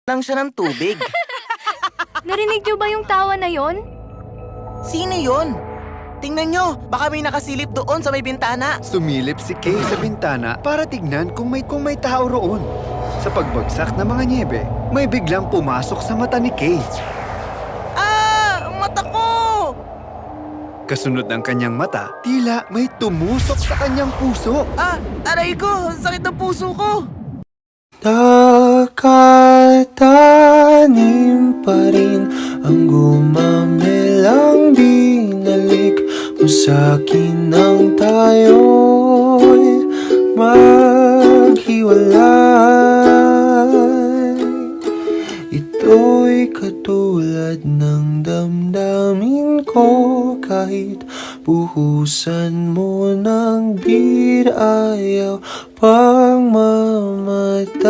lang siya ng tubig. Narinig niyo ba yung tawa na yon? Sino yun? Tingnan nyo, baka may nakasilip doon sa may bintana. Sumilip si Kay sa bintana para tignan kung may tao roon. Sa pagbagsak ng mga nyebe, may biglang pumasok sa mata ni Kay. Ah! Mata ko! Kasunod ng kanyang mata, tila may tumusok sa kanyang puso. Ah! Aray ko! Sakit ng puso ko! Nakatanim pa rin ang gumamelang binalik mo sa'kin nang tayo'y maghiwalay. Ito'y katulad ng damdamin ko kahit buhusan mo ng beer ayaw pang mamatay.